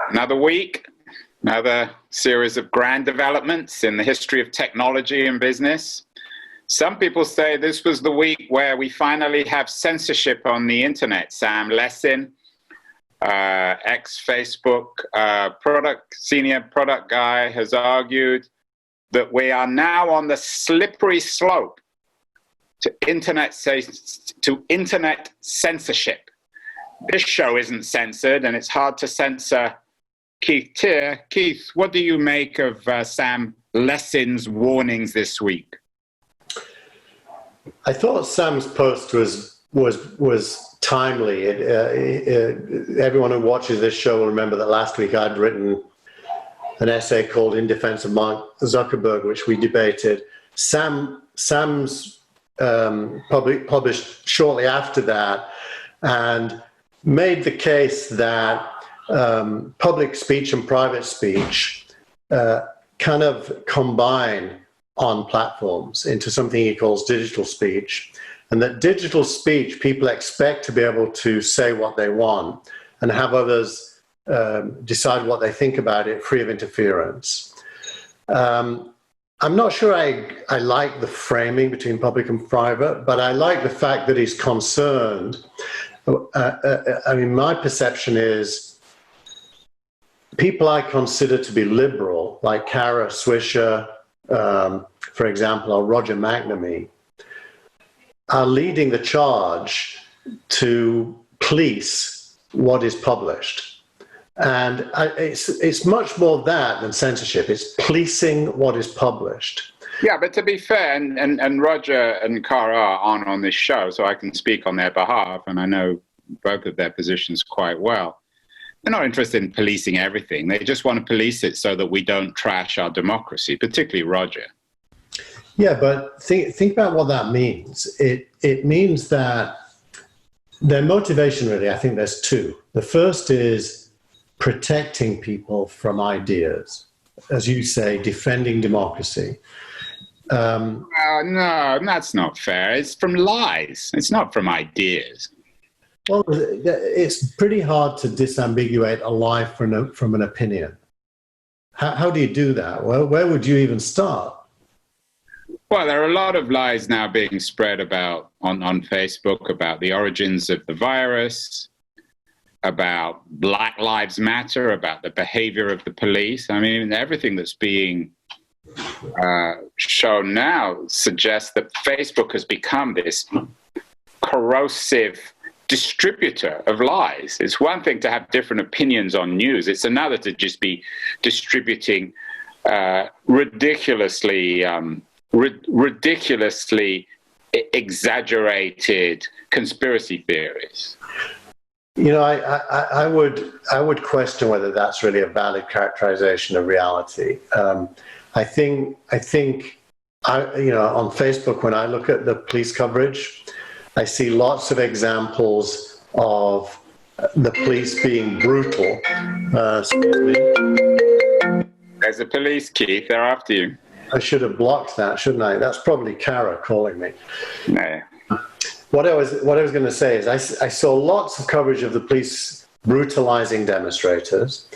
Another week, another series of grand developments in the history of technology and business. Some people say this was the week where we finally have censorship on the internet. Sam Lessin, ex-Facebook senior product guy, has argued that we are now on the slippery slope to internet censorship. This show isn't censored, and it's hard to censor Keith Tier. Keith, what do you make of Sam Lessin's warnings this week? I thought Sam's post was timely. Everyone who watches this show will remember that last week I'd written an essay called "In Defense of Mark Zuckerberg," which we debated. Sam's published shortly after that and made the case that public speech and private speech kind of combine on platforms into something he calls digital speech, and that digital speech, people expect to be able to say what they want and have others decide what they think about it, free of interference. I'm not sure I like the framing between public and private, but I like the fact that he's concerned. I mean, my perception is people I consider to be liberal, like Kara Swisher, for example, or Roger McNamee, are leading the charge to police what is published. And it's much more that than censorship. It's policing what is published. Yeah, but to be fair, and Roger and Cara aren't on this show, so I can speak on their behalf, and I know both of their positions quite well. They're not interested in policing everything. They just want to police it so that we don't trash our democracy, particularly Roger. Yeah, but think about what that means. It means that their motivation, really, I think there's two. The first is protecting people from ideas, as you say, defending democracy. No, that's not fair. It's from lies. It's not from ideas. Well, it's pretty hard to disambiguate a lie from an opinion. How do you do that? Well, where would you even start? Well, there are a lot of lies now being spread about on Facebook about the origins of the virus, about Black Lives Matter, about the behavior of the police. I mean, everything that's being shown now suggests that Facebook has become this corrosive distributor of lies. It's one thing to have different opinions on news. It's another to just be distributing ridiculously exaggerated conspiracy theories. You know, I would question whether that's really a valid characterization of reality. I think you know, on Facebook, when I look at the police coverage, I see lots of examples of the police being brutal. Excuse me. There's the police, Keith. They're after you. I should have blocked that, shouldn't I? That's probably Kara calling me. No. What I was going to say is I saw lots of coverage of the police brutalizing demonstrators.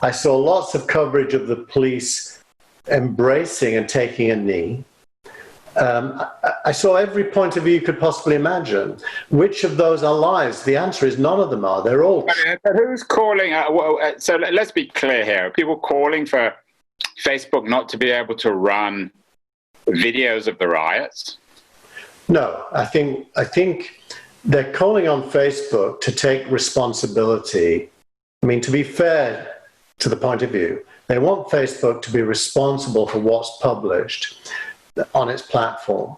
I saw lots of coverage of the police embracing and taking a knee. I saw every point of view you could possibly imagine. Which of those are lies? The answer is none of them are. They're all... But who's calling? So let's be clear here. Are people calling for Facebook not to be able to run videos of the riots? No, I think they're calling on Facebook to take responsibility. I mean, to be fair to the point of view, they want Facebook to be responsible for what's published on its platform,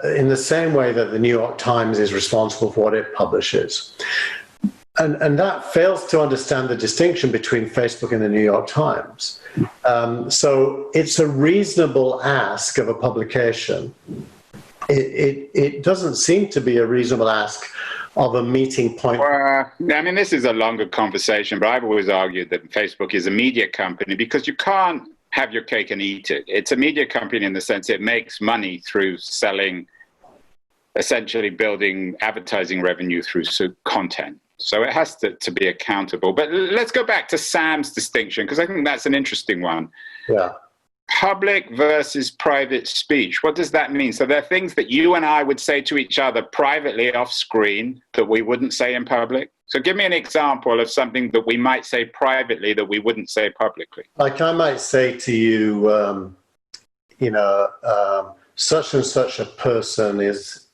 in the same way that the New York Times is responsible for what it publishes. And that fails to understand the distinction between Facebook and the New York Times. So it's a reasonable ask of a publication. It doesn't seem to be a reasonable ask of a meeting point. Well, I mean, this is a longer conversation, but I've always argued that Facebook is a media company because you can't have your cake and eat it. It's a media company in the sense it makes money through selling, essentially building advertising revenue through content. So it has to be accountable. But let's go back to Sam's distinction, because I think that's an interesting one. Yeah. Public versus private speech. What does that mean? So there are things that you and I would say to each other privately off screen that we wouldn't say in public. So give me an example of something that we might say privately that we wouldn't say publicly. Like I might say to you, such and such a person is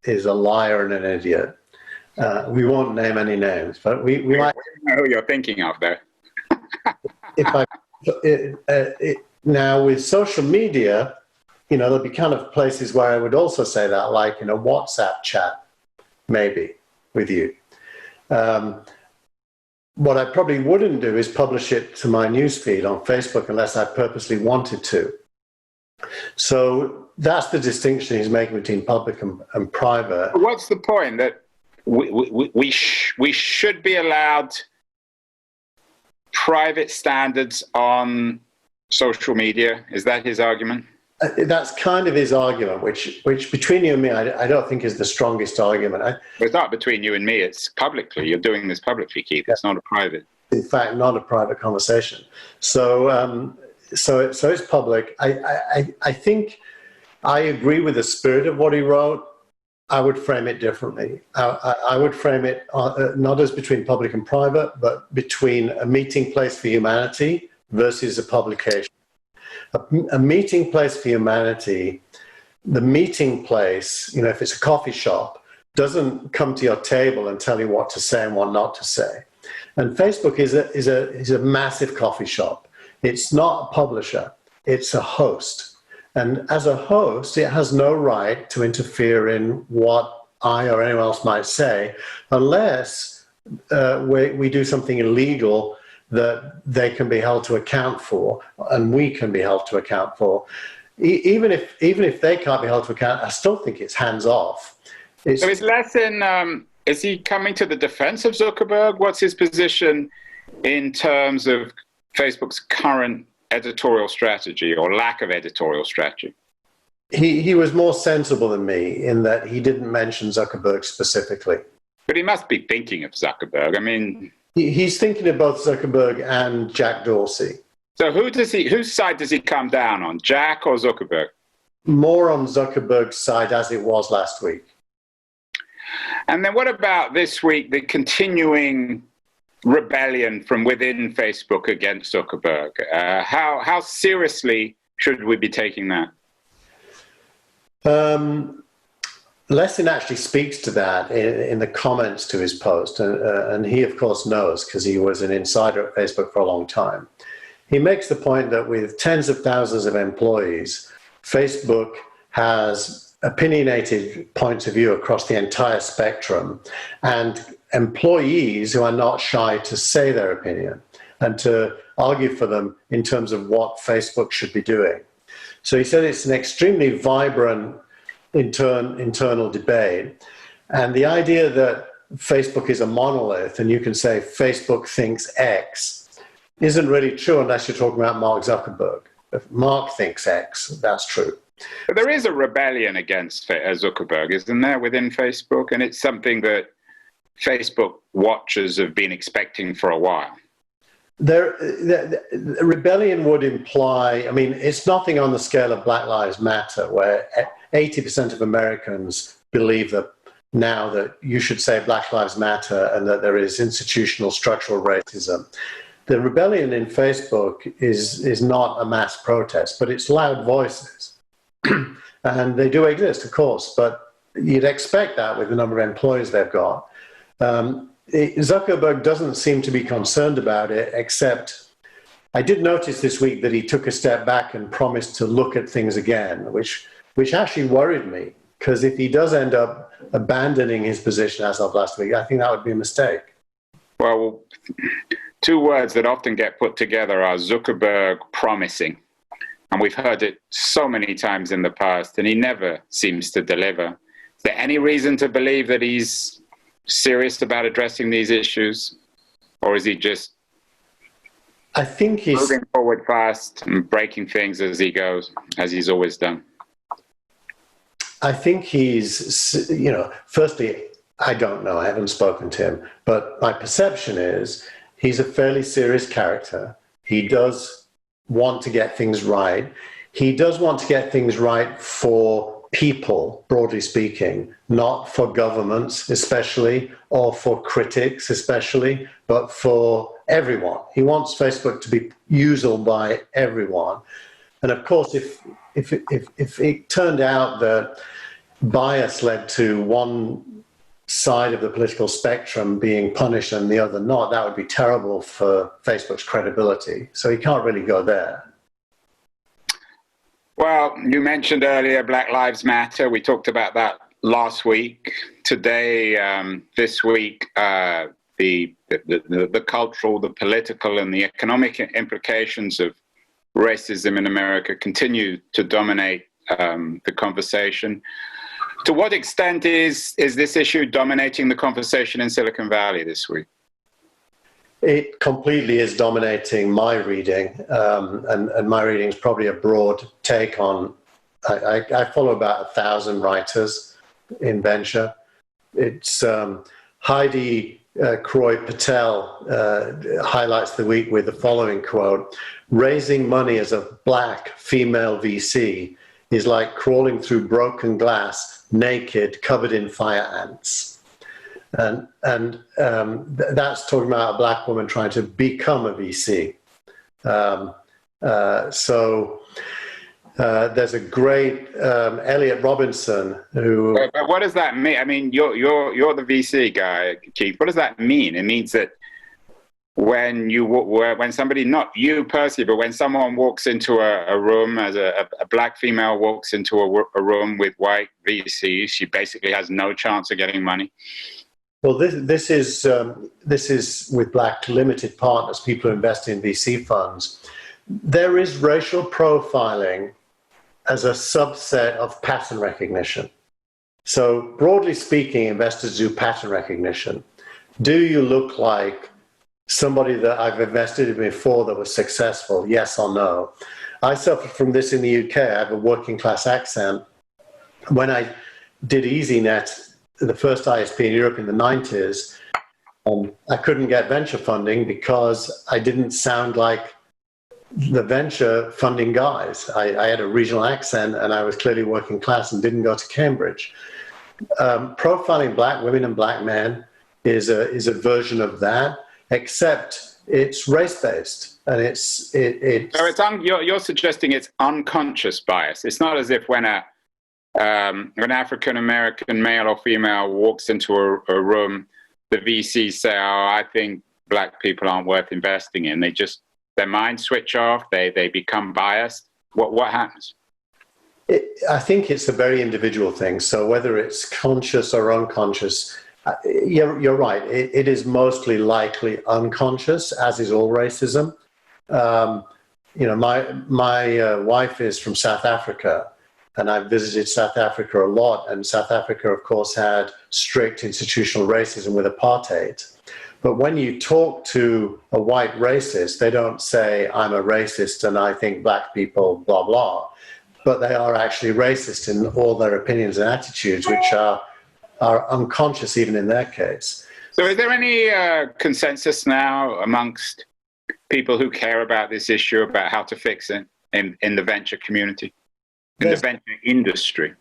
a liar and an idiot. We won't name any names, but we might know who you're thinking of, though. Now with social media, there'll be kind of places where I would also say that, like in a WhatsApp chat, maybe with you. What I probably wouldn't do is publish it to my newsfeed on Facebook unless I purposely wanted to. So that's the distinction he's making between public and private. What's the point? That we should be allowed private standards on social media? Is that his argument? That's kind of his argument, which between you and me, I don't think is the strongest argument. It's not between you and me. It's publicly. You're doing this publicly, Keith. It's not a private. In fact, not a private conversation. So it's public. I think I agree with the spirit of what he wrote. I would frame it differently. I would frame it not as between public and private, but between a meeting place for humanity versus a publication. A meeting place for humanity, the meeting place, if it's a coffee shop, doesn't come to your table and tell you what to say and what not to say. And Facebook is a massive coffee shop. It's not a publisher, it's a host. And as a host, it has no right to interfere in what I or anyone else might say, unless we do something illegal that they can be held to account for, and we can be held to account for. Even if they can't be held to account, I still think it's hands off. So is Lessin, is he coming to the defense of Zuckerberg? What's his position in terms of Facebook's current editorial strategy or lack of editorial strategy? He was more sensible than me in that he didn't mention Zuckerberg specifically. But he must be thinking of Zuckerberg. I mean, he's thinking of both Zuckerberg and Jack Dorsey. So whose side does he come down on, Jack or Zuckerberg? More on Zuckerberg's side, as it was last week. And then what about this week, the continuing rebellion from within Facebook against Zuckerberg? How seriously should we be taking that? Lessin actually speaks to that in the comments to his post, and he, of course, knows because he was an insider at Facebook for a long time. He makes the point that with tens of thousands of employees, Facebook has opinionated points of view across the entire spectrum, and employees who are not shy to say their opinion and to argue for them in terms of what Facebook should be doing. So he said it's an extremely vibrant internal debate. And the idea that Facebook is a monolith and you can say Facebook thinks X isn't really true unless you're talking about Mark Zuckerberg. If Mark thinks X, that's true. But there is a rebellion against Zuckerberg, isn't there, within Facebook? And it's something that Facebook watchers have been expecting for a while. The rebellion would imply, it's nothing on the scale of Black Lives Matter, where 80% of Americans believe that now that you should say Black Lives Matter and that there is institutional structural racism. The rebellion in Facebook is not a mass protest, but it's loud voices. And they do exist, of course, but you'd expect that with the number of employees they've got. Zuckerberg doesn't seem to be concerned about it, except I did notice this week that he took a step back and promised to look at things again, which actually worried me, because if he does end up abandoning his position as of last week, I think that would be a mistake. Well, two words that often get put together are Zuckerberg promising. And we've heard it so many times in the past, and he never seems to deliver. Is there any reason to believe that he's serious about addressing these issues? Or is he just moving forward fast and breaking things as he goes, as he's always done? I think he's, firstly, I don't know. I haven't spoken to him. But my perception is he's a fairly serious character. He does want to get things right. He does want to get things right for people, broadly speaking, not for governments, especially, or for critics, especially, but for everyone. He wants Facebook to be usable by everyone. And of course, if it turned out that bias led to one side of the political spectrum being punished and the other not, that would be terrible for Facebook's credibility. So you can't really go there. Well, you mentioned earlier Black Lives Matter. We talked about that last week. Today, this week, the cultural, the political, and the economic implications of racism in America continue to dominate the conversation. To what extent is this issue dominating the conversation in Silicon Valley this week? It completely is dominating my reading, and my reading is probably a broad take on. I follow about 1,000 writers in venture. It's Heidi Croy Patel highlights the week with the following quote: "Raising money as a black female VC is like crawling through broken glass, naked, covered in fire ants." And that's talking about a black woman trying to become a VC. So there's a great Elliot Robinson who. But what does that mean? I mean, you're the VC guy, Keith. What does that mean? It means that when somebody, not you personally, but when someone walks into a room, as a black female walks into a room with white VCs, she basically has no chance of getting money. Well, this is with black limited partners, people who invest in VC funds. There is racial profiling as a subset of pattern recognition. So broadly speaking, investors do pattern recognition. Do you look like somebody that I've invested in before that was successful? Yes or no? I suffer from this in the UK. I have a working class accent. When I did EasyNet, the first ISP in Europe in the 90s, I couldn't get venture funding because I didn't sound like the venture funding guys. I had a regional accent and I was clearly working class and didn't go to Cambridge. Profiling black women and black men is a version of that, except it's race-based, and so you're suggesting it's unconscious bias. It's not as if when an African-American male or female walks into a room, the VCs say, "Oh, I think black people aren't worth investing in." Their minds switch off, they become biased. What happens? I think it's a very individual thing. So whether it's conscious or unconscious, you're right. It is mostly likely unconscious, as is all racism. My wife is from South Africa, and I've visited South Africa a lot. And South Africa, of course, had strict institutional racism with apartheid. But when you talk to a white racist, they don't say, "I'm a racist and I think black people, blah, blah." But they are actually racist in all their opinions and attitudes, which are unconscious even in their case. So is there any consensus now amongst people who care about this issue about how to fix it in the venture community? In the venture industry?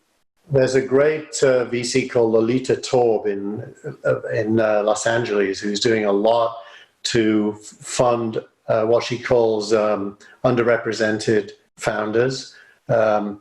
There's a great VC called Lolita Torb in Los Angeles who's doing a lot to fund what she calls underrepresented founders. Y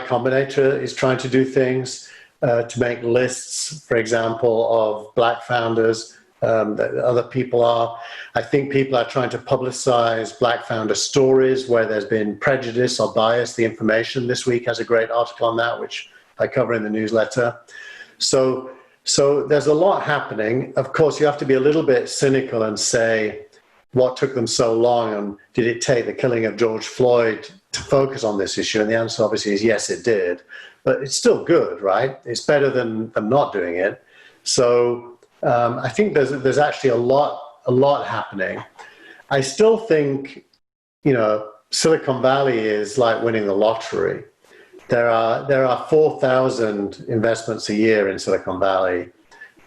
Combinator is trying to do things to make lists, for example, of black founders that other people are. I think people are trying to publicize black founder stories where there's been prejudice or bias. The Information this week has a great article on that, which I cover in the newsletter. So there's a lot happening. Of course, you have to be a little bit cynical and say, what took them so long, and did it take the killing of George Floyd to focus on this issue? And the answer obviously is yes, it did. But it's still good, right? It's better than not doing it. So I think there's actually a lot happening. I still think, Silicon Valley is like winning the lottery. There are 4,000 investments a year in Silicon Valley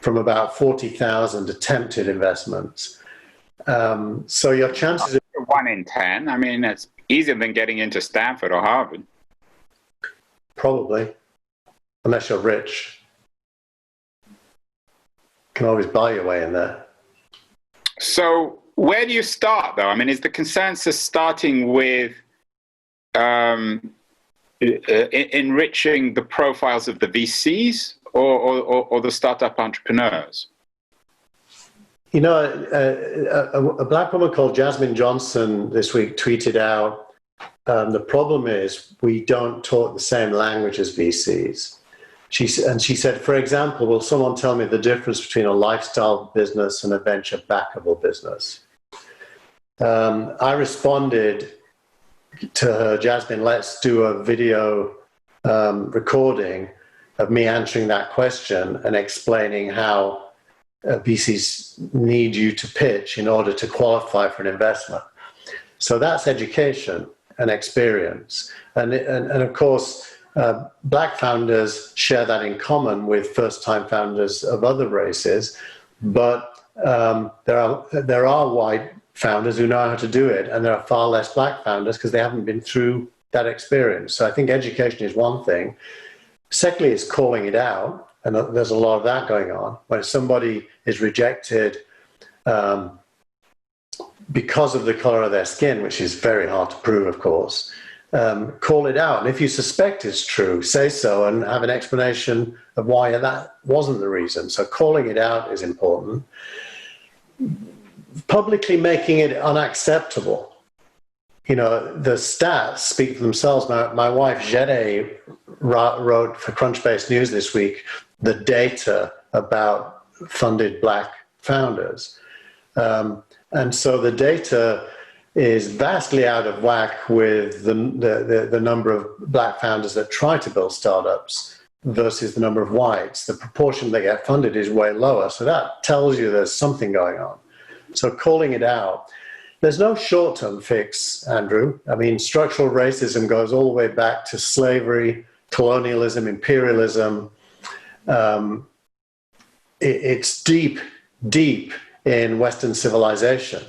from about 40,000 attempted investments. So your chances of 1 in 10. I mean, it's easier than getting into Stanford or Harvard. probably, unless you're rich, can always buy your way in there. So where do you start, though? I mean, is the consensus starting with enriching the profiles of the VCs or the startup entrepreneurs? You know, a black woman called Jasmine Johnson this week tweeted out, the problem is we don't talk the same language as VCs. She said, for example, will someone tell me the difference between a lifestyle business and a venture backable business? I responded to her, Jasmine, let's do a video recording of me answering that question and explaining how VCs need you to pitch in order to qualify for an investment. So that's education and experience. And of course, black founders share that in common with first-time founders of other races, but there are white founders who know how to do it, and there are far less black founders because they haven't been through that experience. So I think education is one thing. Secondly, it's calling it out, and there's a lot of that going on. When somebody is rejected because of the color of their skin, which is very hard to prove, of course, call it out. And if you suspect it's true, say so and have an explanation of why that wasn't the reason. So calling it out is important. Publicly making it unacceptable. You know, the stats speak for themselves. My wife, Jede, wrote for Crunchbase News this week the data about funded black founders. And so the data is vastly out of whack with the number of black founders that try to build startups versus the number of whites. The proportion that get funded is way lower. So that tells you there's something going on. So calling it out. There's no short-term fix, Andrew. I mean, structural racism goes all the way back to slavery, colonialism, imperialism. It's deep, deep in Western civilization.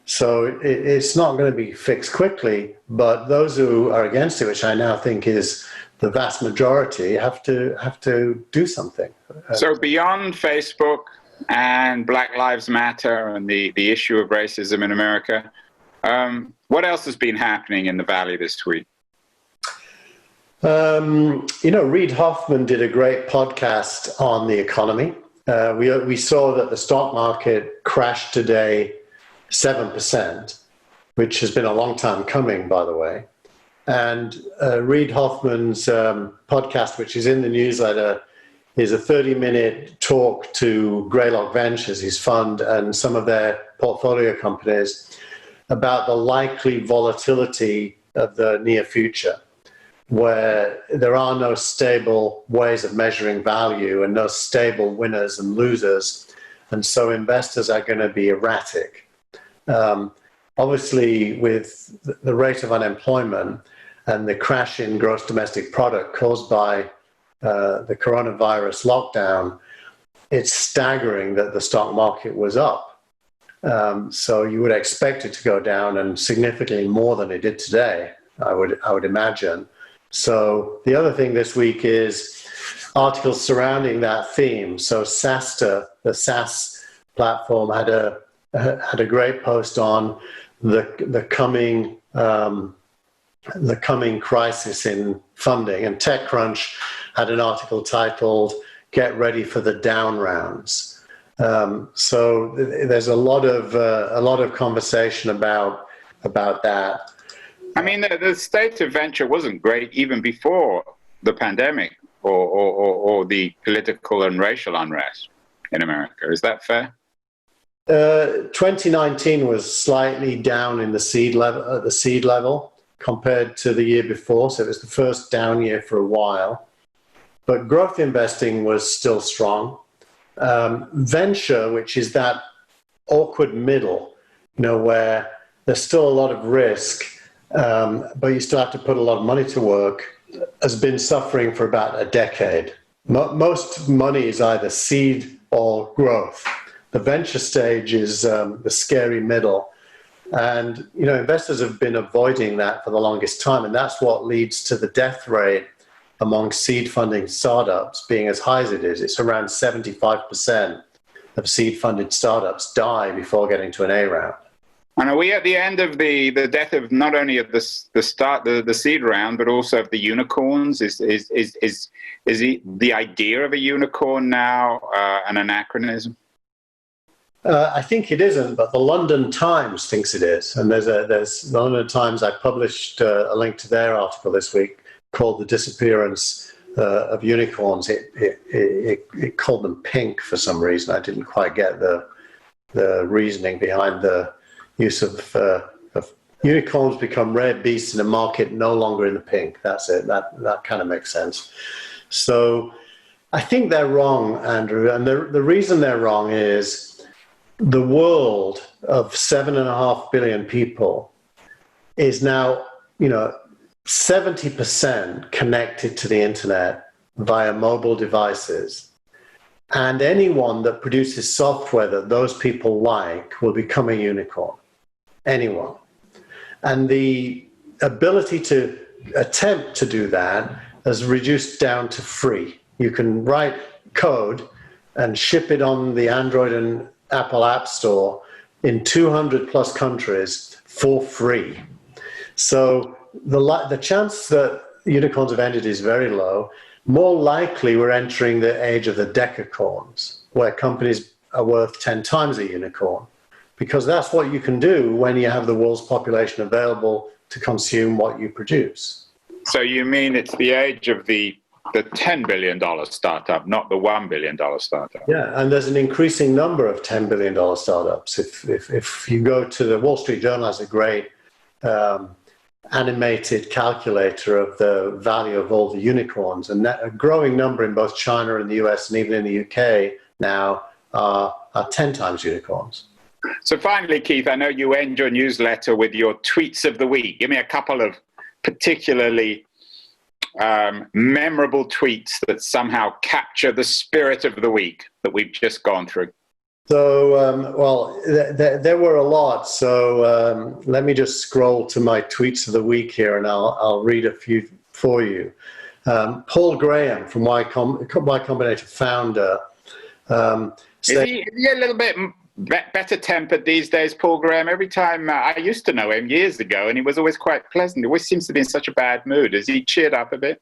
So it's not going to be fixed quickly, but those who are against it, which I now think is the vast majority, have to do something. So beyond Facebook and Black Lives Matter and the issue of racism in America, what else has been happening in the Valley this week? You know, Reid Hoffman did a great podcast on the economy. We saw that the stock market crashed today 7%, which has been a long time coming, by the way. And Reid Hoffman's podcast, which is in the newsletter, is a 30-minute talk to Greylock Ventures, his fund, and some of their portfolio companies about the likely volatility of the near future, where there are no stable ways of measuring value and no stable winners and losers. And so investors are going to be erratic. Obviously, with the rate of unemployment and the crash in gross domestic product caused by the coronavirus lockdown, it's staggering that the stock market was up. So you would expect it to go down, and significantly more than it did today, I would imagine. So the other thing this week is articles surrounding that theme. So SaaStr, the SaaS platform, had a great post on the coming crisis in funding, and TechCrunch had an article titled "Get Ready for the Down Rounds." So there's a lot of conversation about that. I mean, the state of venture wasn't great even before the pandemic or the political and racial unrest in America. Is that fair? 2019 was slightly down in the seed level compared to the year before, so it was the first down year for a while. But growth investing was still strong. Venture, which is that awkward middle, you know, where there's still a lot of risk, but you still have to put a lot of money to work. has been suffering for about a decade. Most money is either seed or growth. The venture stage is the scary middle. And, investors have been avoiding that for the longest time. And that's what leads to the death rate among seed funding startups being as high as it is. It's around 75% of seed funded startups die before getting to an A round. And are we at the end of the death of not only of the seed round, but also of the unicorns? Is the idea of a unicorn now an anachronism? I think it isn't, but the London Times thinks it is. And there's the London Times. I published a link to their article this week called "The Disappearance of Unicorns." It called them pink for some reason. I didn't quite get the reasoning behind the use of unicorns become rare beasts in a market no longer in the pink. That's it. That kind of makes sense. So I think they're wrong, Andrew. And the reason they're wrong is the world of 7.5 billion people is now, 70% connected to the internet via mobile devices. And anyone that produces software that those people like will become a unicorn. Anyone. And the ability to attempt to do that has reduced down to free. You can write code and ship it on the Android and Apple App Store in 200 plus countries for free. So the chance that unicorns have ended is very low. More likely, we're entering the age of the decacorns, where companies are worth 10 times a unicorn, because that's what you can do when you have the world's population available to consume what you produce. So you mean it's the age of the $10 billion startup, not the $1 billion startup? Yeah, and there's an increasing number of $10 billion startups. If you go to the Wall Street Journal, has a great animated calculator of the value of all the unicorns, and a growing number in both China and the US and even in the UK now are 10 times unicorns. So finally, Keith, I know you end your newsletter with your tweets of the week. Give me a couple of particularly memorable tweets that somehow capture the spirit of the week that we've just gone through. So, there were a lot. So let me just scroll to my tweets of the week here, and I'll read a few for you. Paul Graham from Y Combinator founder. Is he a little bit better tempered these days, Paul Graham? Every time I used to know him years ago, and he was always quite pleasant. He always seems to be in such a bad mood. Has he cheered up a bit?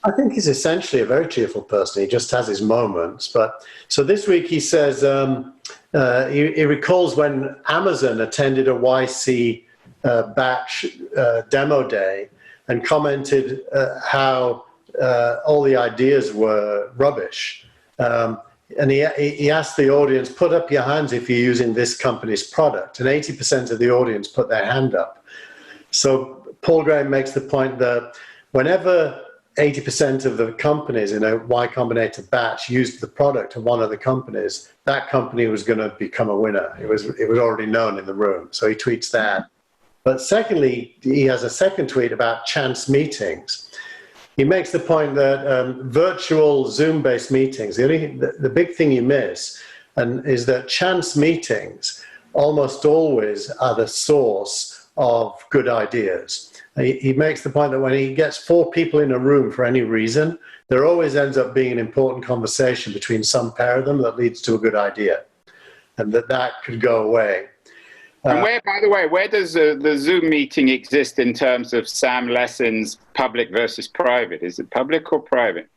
I think he's essentially a very cheerful person. He just has his moments. But so this week he says he recalls when Amazon attended a YC batch demo day and commented how all the ideas were rubbish. And he asked the audience, put up your hands if you're using this company's product. And 80% of the audience put their hand up. So Paul Graham makes the point that whenever 80% of the companies in a Y Combinator batch used the product of one of the companies, that company was going to become a winner. It was already known in the room. So he tweets that. But secondly, he has a second tweet about chance meetings. He makes the point that virtual Zoom-based meetings, the big thing you miss is that chance meetings almost always are the source of good ideas. He makes the point that when he gets 4 people in a room for any reason, there always ends up being an important conversation between some pair of them that leads to a good idea, and that could go away. And by the way, where does the Zoom meeting exist in terms of Sam Lesson's public versus private? Is it public or private?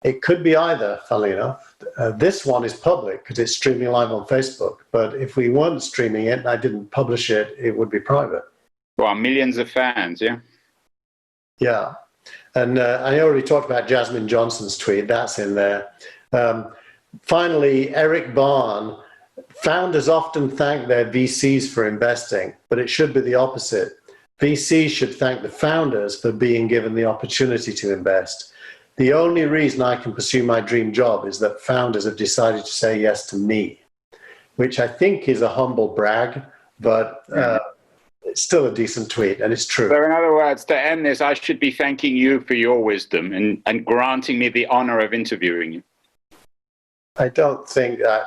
It could be either, funnily enough. This one is public because it's streaming live on Facebook. But if we weren't streaming it and I didn't publish it, it would be private. Well, millions of fans, yeah? Yeah. And I already talked about Jasmine Johnson's tweet. That's in there. Finally, Eric Barn. Founders often thank their VCs for investing, but it should be the opposite. VCs should thank the founders for being given the opportunity to invest. The only reason I can pursue my dream job is that founders have decided to say yes to me, which I think is a humble brag, but it's still a decent tweet, and it's true. So in other words, to end this, I should be thanking you for your wisdom and granting me the honor of interviewing you. I don't think that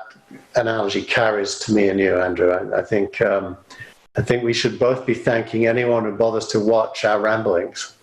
analogy carries to me and you, Andrew. I think we should both be thanking anyone who bothers to watch our ramblings.